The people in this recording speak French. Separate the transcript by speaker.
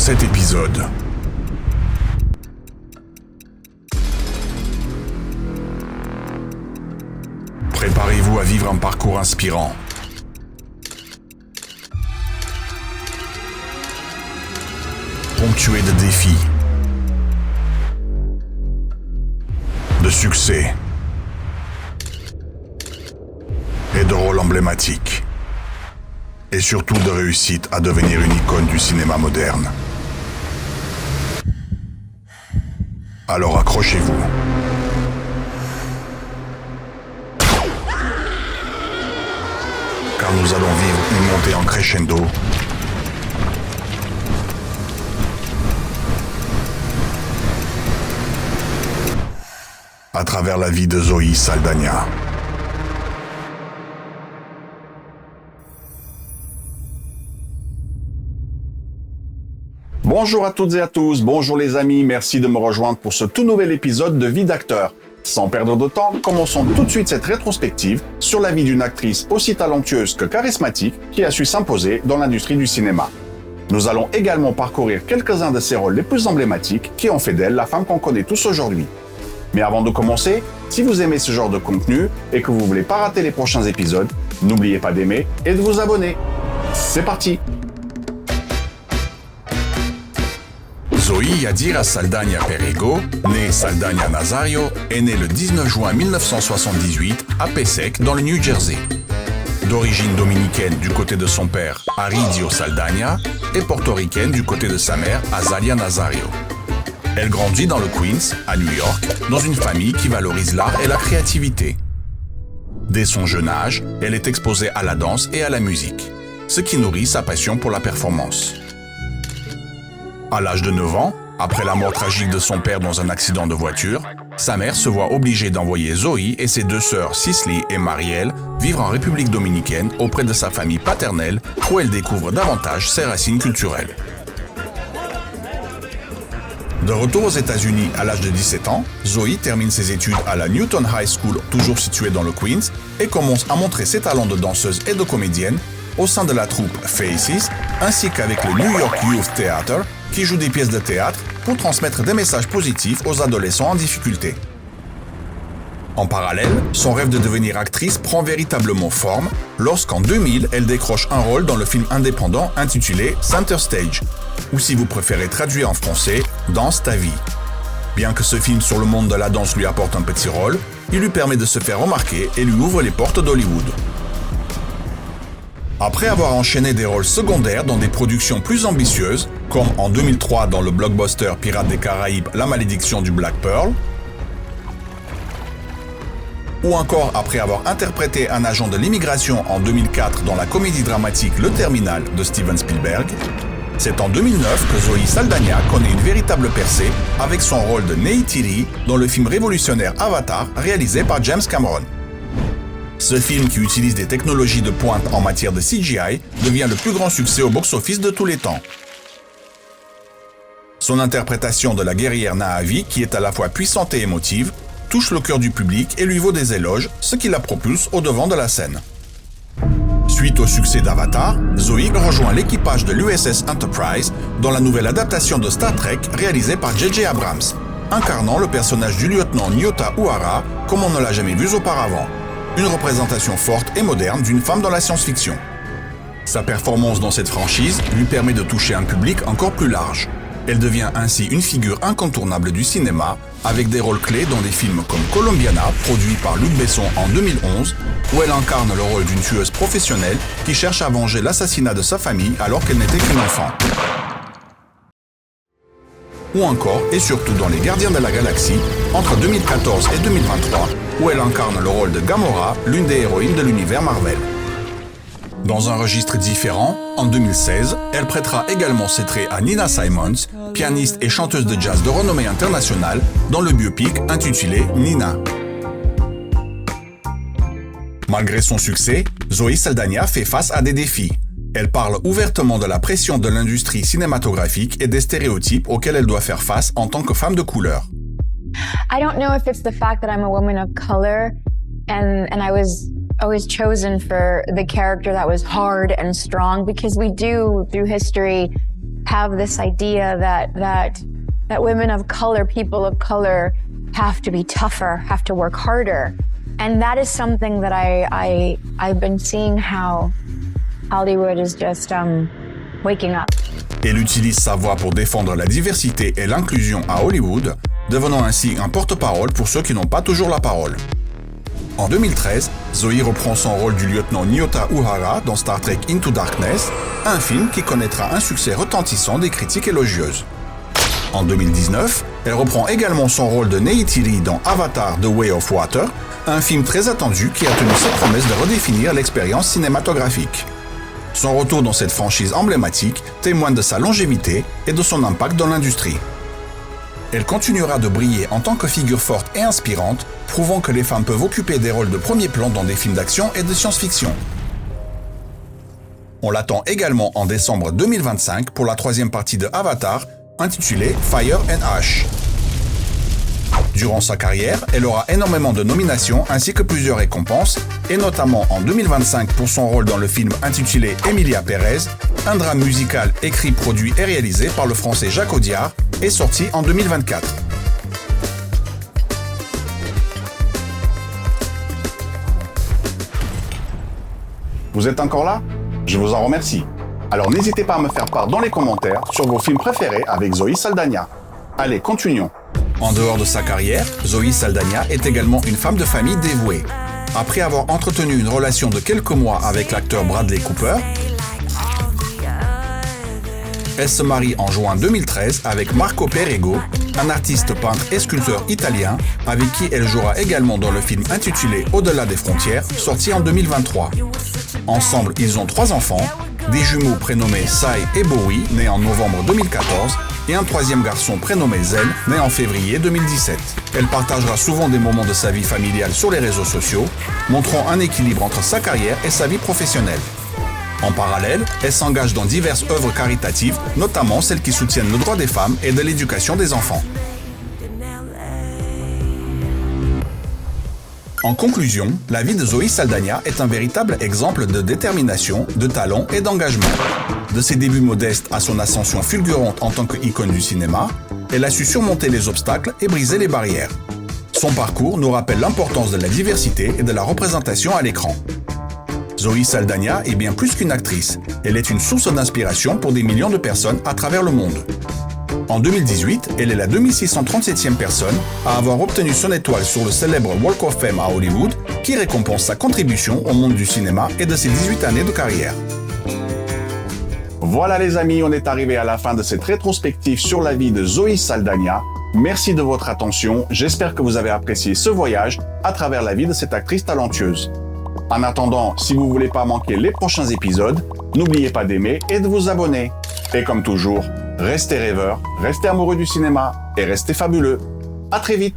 Speaker 1: cet épisode. Préparez-vous à vivre un parcours inspirant. Ponctué de défis, de succès et de rôles emblématiques. Et surtout de réussite à devenir une icône du cinéma moderne. Alors accrochez-vous. Car nous allons vivre une montée en crescendo à travers la vie de Zoe Saldana. Bonjour à toutes et à tous, bonjour les amis, merci de me rejoindre pour ce tout nouvel épisode de Vie d'acteur. Sans perdre de temps, commençons tout de suite cette rétrospective sur la vie d'une actrice aussi talentueuse que charismatique qui a su s'imposer dans l'industrie du cinéma. Nous allons également parcourir quelques-uns de ses rôles les plus emblématiques qui ont fait d'elle la femme qu'on connaît tous aujourd'hui. Mais avant de commencer, si vous aimez ce genre de contenu et que vous ne voulez pas rater les prochains épisodes, n'oubliez pas d'aimer et de vous abonner. C'est parti! Zoe Yadira Saldana Perego, née Saldana Nazario, est née le 19 juin 1978 à Passaic, dans le New Jersey. D'origine dominicaine du côté de son père, Aridio Saldana, et portoricaine du côté de sa mère, Azalia Nazario. Elle grandit dans le Queens, à New York, dans une famille qui valorise l'art et la créativité. Dès son jeune âge, elle est exposée à la danse et à la musique, ce qui nourrit sa passion pour la performance. À l'âge de 9 ans, après la mort tragique de son père dans un accident de voiture, sa mère se voit obligée d'envoyer Zoe et ses deux sœurs Cicely et Marielle vivre en République dominicaine auprès de sa famille paternelle où elle découvre davantage ses racines culturelles. De retour aux États-Unis à l'âge de 17 ans, Zoe termine ses études à la Newton High School, toujours située dans le Queens, et commence à montrer ses talents de danseuse et de comédienne au sein de la troupe Faces, ainsi qu'avec le New York Youth Theater, qui joue des pièces de théâtre pour transmettre des messages positifs aux adolescents en difficulté. En parallèle, son rêve de devenir actrice prend véritablement forme lorsqu'en 2000, elle décroche un rôle dans le film indépendant intitulé Center Stage, ou si vous préférez traduire en français, Danse ta vie. Bien que ce film sur le monde de la danse lui apporte un petit rôle, il lui permet de se faire remarquer et lui ouvre les portes d'Hollywood. Après avoir enchaîné des rôles secondaires dans des productions plus ambitieuses, comme en 2003 dans le blockbuster Pirates des Caraïbes La Malédiction du Black Pearl, ou encore après avoir interprété un agent de l'immigration en 2004 dans la comédie dramatique Le Terminal de Steven Spielberg, c'est en 2009 que Zoe Saldana connaît une véritable percée avec son rôle de Neytiri dans le film révolutionnaire Avatar réalisé par James Cameron. Ce film, qui utilise des technologies de pointe en matière de CGI, devient le plus grand succès au box-office de tous les temps. Son interprétation de la guerrière Na'vi, qui est à la fois puissante et émotive, touche le cœur du public et lui vaut des éloges, ce qui la propulse au devant de la scène. Suite au succès d'Avatar, Zoe rejoint l'équipage de l'USS Enterprise dans la nouvelle adaptation de Star Trek réalisée par J.J. Abrams, incarnant le personnage du lieutenant Nyota Uhura comme on ne l'a jamais vu auparavant. Une représentation forte et moderne d'une femme dans la science-fiction. Sa performance dans cette franchise lui permet de toucher un public encore plus large. Elle devient ainsi une figure incontournable du cinéma, avec des rôles clés dans des films comme Colombiana, produit par Luc Besson en 2011, où elle incarne le rôle d'une tueuse professionnelle qui cherche à venger l'assassinat de sa famille alors qu'elle n'était qu'une enfant. Ou encore et surtout dans Les Gardiens de la Galaxie, entre 2014 et 2023, où elle incarne le rôle de Gamora, l'une des héroïnes de l'univers Marvel. Dans un registre différent, en 2016, elle prêtera également ses traits à Nina Simons, pianiste et chanteuse de jazz de renommée internationale, dans le biopic intitulé Nina. Malgré son succès, Zoe Saldana fait face à des défis. Elle parle ouvertement de la pression de l'industrie cinématographique et des stéréotypes auxquels elle doit faire face en tant que femme de couleur.
Speaker 2: I don't know if it's the fact that I'm a woman of color and I was always chosen for the character that was hard and strong, because we do, through history, have this idea that women of color, people of color, have to be tougher, have to work harder. And that is something that I've been seeing how Hollywood is just waking up.
Speaker 1: Elle utilise sa voix pour défendre la diversité et l'inclusion à Hollywood, devenant ainsi un porte-parole pour ceux qui n'ont pas toujours la parole. En 2013, Zoe reprend son rôle du lieutenant Nyota Uhura dans Star Trek Into Darkness, un film qui connaîtra un succès retentissant des critiques élogieuses. En 2019, elle reprend également son rôle de Neytiri dans Avatar The Way of Water, un film très attendu qui a tenu ses promesses de redéfinir l'expérience cinématographique. Son retour dans cette franchise emblématique témoigne de sa longévité et de son impact dans l'industrie. Elle continuera de briller en tant que figure forte et inspirante, prouvant que les femmes peuvent occuper des rôles de premier plan dans des films d'action et de science-fiction. On l'attend également en décembre 2025 pour la troisième partie de Avatar, intitulée Fire and Ash. Durant sa carrière, elle aura énormément de nominations ainsi que plusieurs récompenses, et notamment en 2025 pour son rôle dans le film intitulé Emilia Pérez, un drame musical écrit, produit et réalisé par le français Jacques Audiard, et sorti en 2024. Vous êtes encore là? Je vous en remercie. Alors n'hésitez pas à me faire part dans les commentaires sur vos films préférés avec Zoe Saldana. Allez, continuons. En dehors de sa carrière, Zoe Saldana est également une femme de famille dévouée. Après avoir entretenu une relation de quelques mois avec l'acteur Bradley Cooper, elle se marie en juin 2013 avec Marco Perego, un artiste peintre et sculpteur italien, avec qui elle jouera également dans le film intitulé Au-delà des frontières, sorti en 2023. Ensemble, ils ont 3 enfants, des jumeaux prénommés Sai et Bowie, nés en novembre 2014, et un troisième garçon prénommé Zen, né en février 2017. Elle partagera souvent des moments de sa vie familiale sur les réseaux sociaux, montrant un équilibre entre sa carrière et sa vie professionnelle. En parallèle, elle s'engage dans diverses œuvres caritatives, notamment celles qui soutiennent le droit des femmes et de l'éducation des enfants. En conclusion, la vie de Zoe Saldana est un véritable exemple de détermination, de talent et d'engagement. De ses débuts modestes à son ascension fulgurante en tant qu'icône du cinéma, elle a su surmonter les obstacles et briser les barrières. Son parcours nous rappelle l'importance de la diversité et de la représentation à l'écran. Zoe Saldana est bien plus qu'une actrice, elle est une source d'inspiration pour des millions de personnes à travers le monde. En 2018, elle est la 2637e personne à avoir obtenu son étoile sur le célèbre Walk of Fame à Hollywood, qui récompense sa contribution au monde du cinéma et de ses 18 années de carrière. Voilà les amis, on est arrivé à la fin de cette rétrospective sur la vie de Zoe Saldana. Merci de votre attention, j'espère que vous avez apprécié ce voyage à travers la vie de cette actrice talentueuse. En attendant, si vous ne voulez pas manquer les prochains épisodes, n'oubliez pas d'aimer et de vous abonner. Et comme toujours, restez rêveurs, restez amoureux du cinéma et restez fabuleux. À très vite.